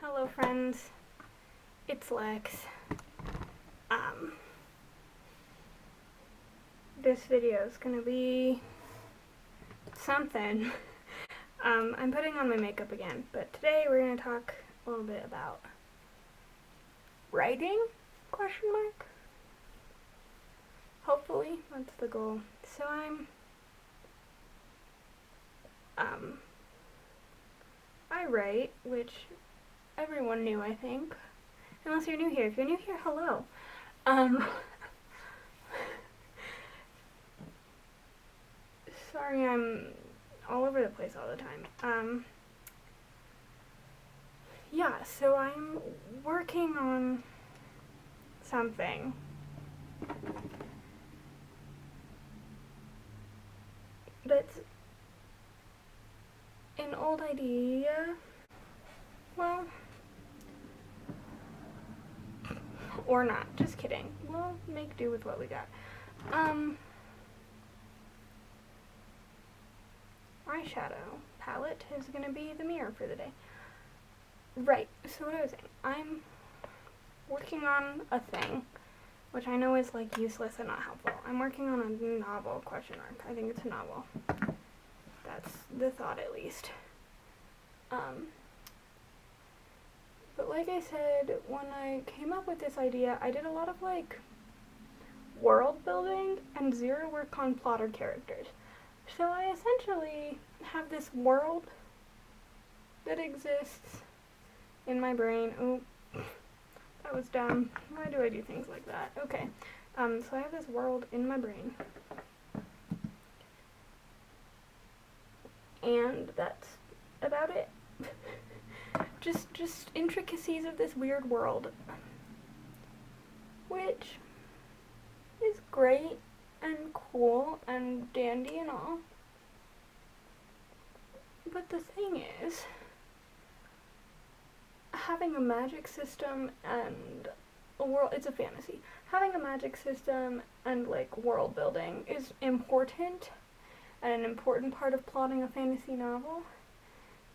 Hello friends, it's Lex. This video is gonna be something. I'm putting on my makeup again, but today we're gonna talk a little bit about writing, ? Hopefully, that's the goal. So I write, which everyone knew, I think. Unless you're new here. If you're new here, hello. Sorry I'm all over the place all the time. Yeah, so I'm working on something. That's an old idea. Well, or not, just kidding. We'll make do with what we got. Eyeshadow palette is gonna be the mirror for the day. Right, so what I was saying, I'm working on a thing, which I know is like useless and not helpful. I'm working on a novel, ? I think it's a novel. That's the thought, at least. But like I said, when I came up with this idea, I did a lot of like world building and zero work on plot or characters. So I essentially have this world that exists in my brain. Oh, that was dumb. Why do I do things like that? Okay. So I have this world in my brain. And that's about it. Just intricacies of this weird world, which is great and cool and dandy and all. But the thing is, having a magic system and a world, it's a fantasy. Having a magic system and like world building is important and an important part of plotting a fantasy novel.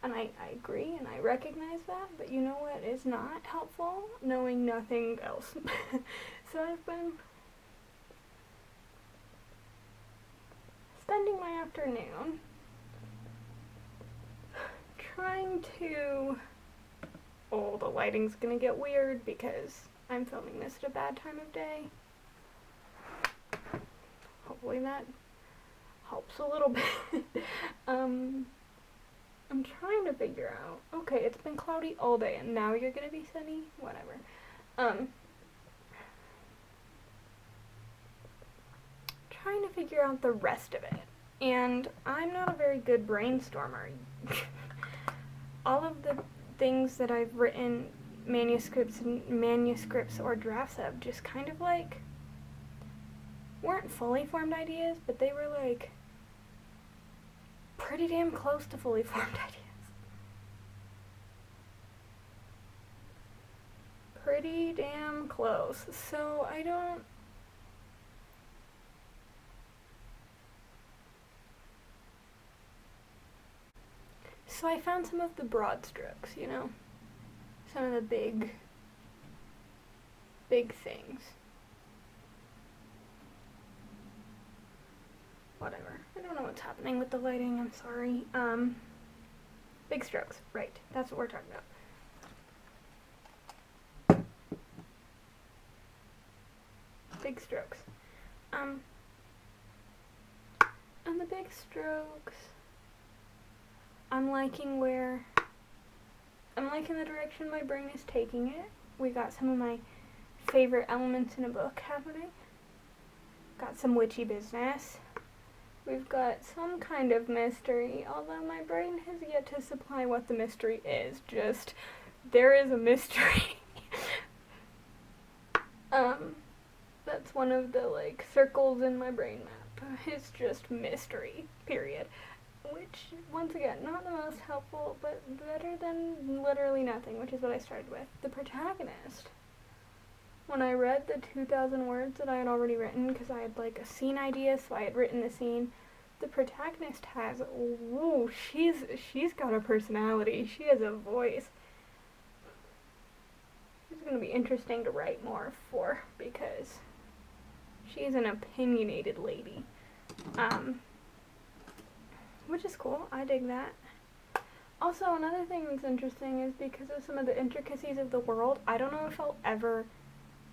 And I agree and I recognize that, but you know what is not helpful? Knowing nothing else. So I've been spending my afternoon trying to... Oh, the lighting's gonna get weird because I'm filming this at a bad time of day. Hopefully that helps a little bit. I'm trying to figure out, okay, it's been cloudy all day and now you're gonna be sunny? Whatever. Trying to figure out the rest of it. And I'm not a very good brainstormer. All of the things that I've written manuscripts or drafts of just kind of like weren't fully formed ideas, but they were like pretty damn close to fully formed ideas. Pretty damn close. So I found some of the broad strokes, you know? Some of the big things. Whatever. I don't know what's happening with the lighting, I'm sorry. Big strokes, right. That's what we're talking about. Big strokes. And the big strokes, I'm liking the direction my brain is taking it. We got some of my favorite elements in a book happening. Got some witchy business. We've got some kind of mystery, although my brain has yet to supply what the mystery is. Just, there is a mystery. That's one of the, like, circles in my brain map. It's just mystery, period. Which, once again, not the most helpful, but better than literally nothing, which is what I started with. The protagonist. When I read the 2,000 words that I had already written, because I had like a scene idea, so I had written the scene, the protagonist has, ooh, she's got a personality, she has a voice. going to be interesting to write more for because she's an opinionated lady. Which is cool. I dig that. Also, another thing that's interesting is because of some of the intricacies of the world, I don't know if I'll ever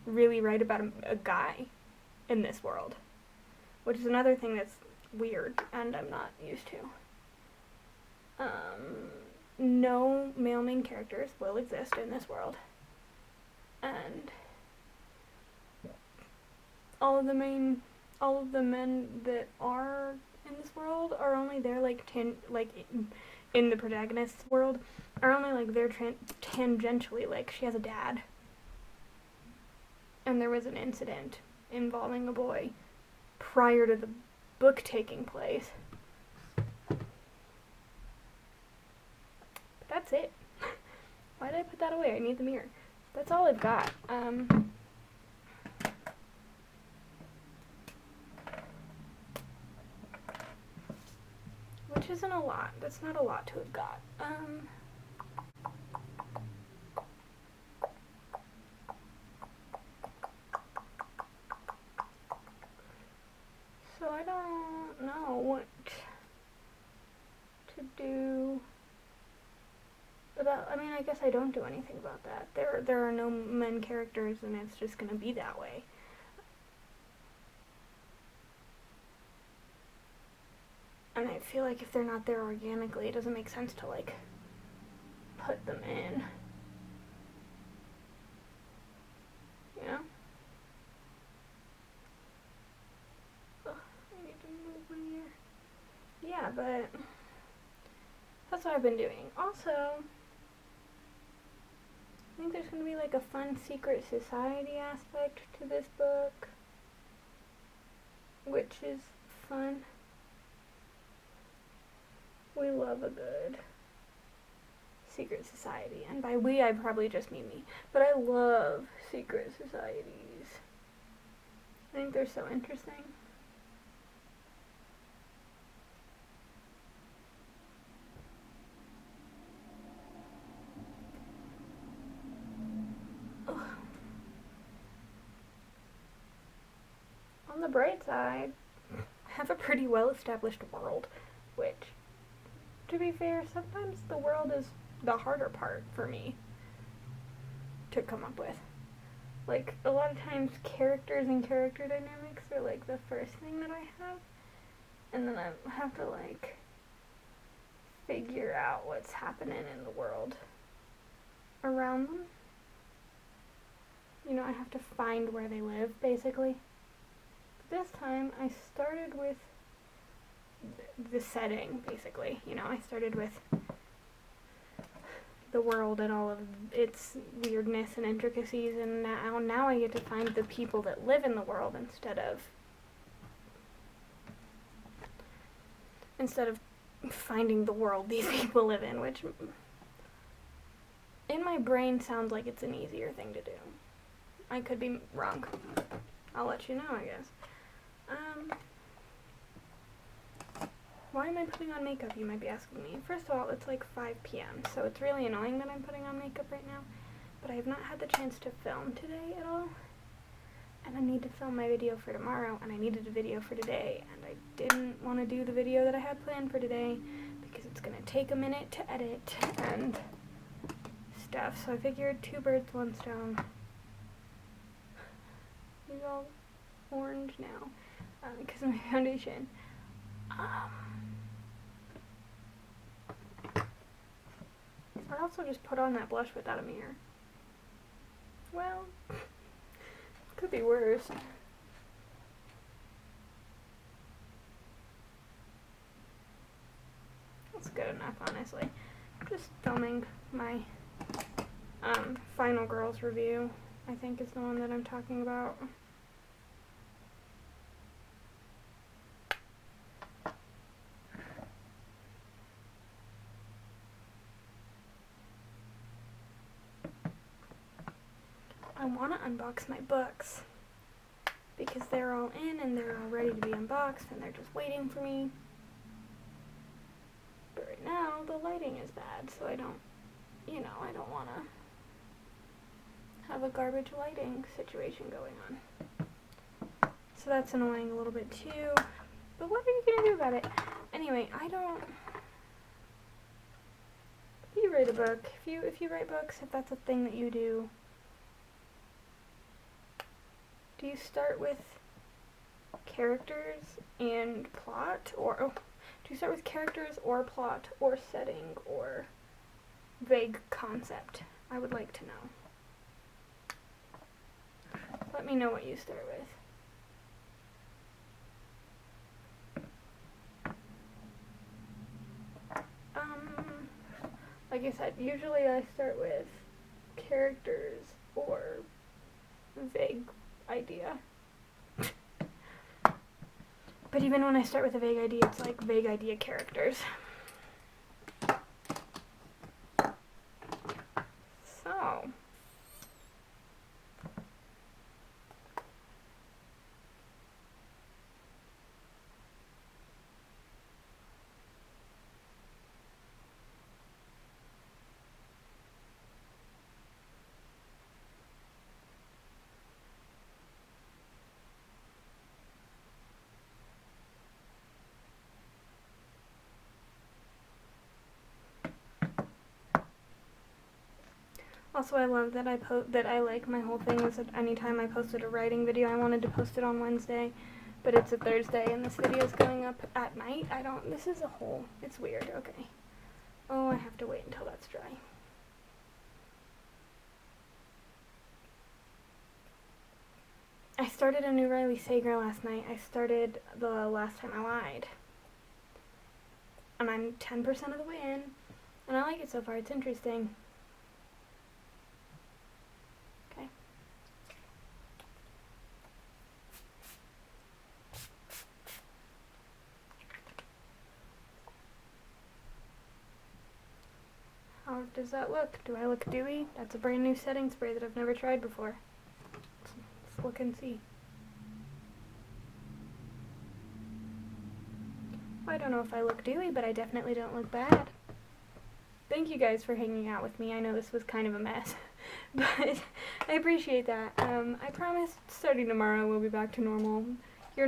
really write about a guy in this world, which is another thing that's weird and I'm not used to. No male main characters will exist in this world, and all of the men that are in this world are only there in the protagonist's world are only like there tangentially. Like, she has a dad, and there was an incident involving a boy prior to the book taking place. But that's it. Why did I put that away? I need the mirror. That's all I've got. Which isn't a lot. That's not a lot to have got. So I don't know what to do about, I mean, I guess I don't do anything about that. There are no men characters and it's just gonna be that way. And I feel like if they're not there organically, it doesn't make sense to, like, put them in. You know? Ugh, I need to move my ear. Yeah, but that's what I've been doing. Also, I think there's going to be, like, a fun secret society aspect to this book, which is fun. We love a good secret society, and by we I probably just mean me, but I love secret societies. I think they're so interesting. Ugh. On the bright side, I have a pretty well-established world, which, to be fair, sometimes the world is the harder part for me to come up with. Like, a lot of times characters and character dynamics are, like, the first thing that I have, and then I have to, like, figure out what's happening in the world around them. You know, I have to find where they live, basically. But this time, I started with the setting, basically. You know, I started with the world and all of its weirdness and intricacies, and now I get to find the people that live in the world instead of finding the world these people live in, which in my brain sounds like it's an easier thing to do. I could be wrong. I'll let you know, I guess. Why am I putting on makeup, you might be asking me. First of all, it's like 5 p.m., so it's really annoying that I'm putting on makeup right now, but I have not had the chance to film today at all, and I need to film my video for tomorrow, and I needed a video for today, and I didn't want to do the video that I had planned for today, because it's going to take a minute to edit and stuff, so I figured 2 birds, 1 stone. He's all orange now, because of my foundation. I also just put on that blush without a mirror. Well, could be worse. That's good enough, honestly. Just filming my Final Girls review, I think is the one that I'm talking about. I want to unbox my books because they're all in and they're all ready to be unboxed and they're just waiting for me. But right now the lighting is bad, so I don't want to have a garbage lighting situation going on. So that's annoying a little bit too. But what are you gonna do about it? Anyway, you write a book. If you write books, if that's a thing that you do you start with characters and plot, or do you start with characters or plot or setting or vague concept? I would like to know. Let me know what you start with. Like I said, usually I start with characters or vague idea. But even when I start with a vague idea, it's like vague idea characters. So, also, I love that my whole thing was that anytime I posted a writing video, I wanted to post it on Wednesday, but it's a Thursday and this video is going up at night. It's weird. Okay. Oh, I have to wait until that's dry. I started a new Riley Sager last night. I started the last time I lied. And I'm 10% of the way in, and I like it so far. It's interesting. How does that look? Do I look dewy? That's a brand new setting spray that I've never tried before. Let's look and see. I don't know if I look dewy, but I definitely don't look bad. Thank you guys for hanging out with me. I know this was kind of a mess, but I appreciate that. I promise starting tomorrow we'll be back to normal. Your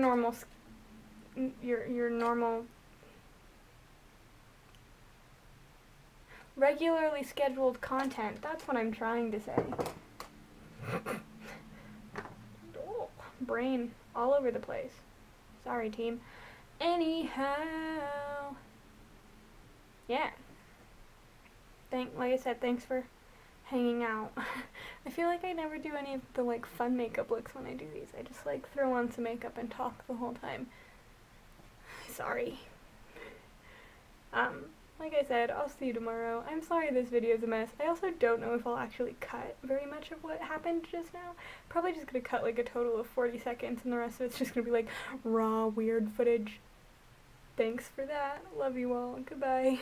normal regularly scheduled content. That's what I'm trying to say. Oh, brain all over the place. Sorry, team. Anyhow, yeah. Like I said, thanks for hanging out. I feel like I never do any of the fun makeup looks when I do these. I just throw on some makeup and talk the whole time. Sorry. Like I said, I'll see you tomorrow. I'm sorry this video is a mess. I also don't know if I'll actually cut very much of what happened just now. Probably just gonna cut a total of 40 seconds and the rest of it's just gonna be raw, weird footage. Thanks for that. Love you all. Goodbye.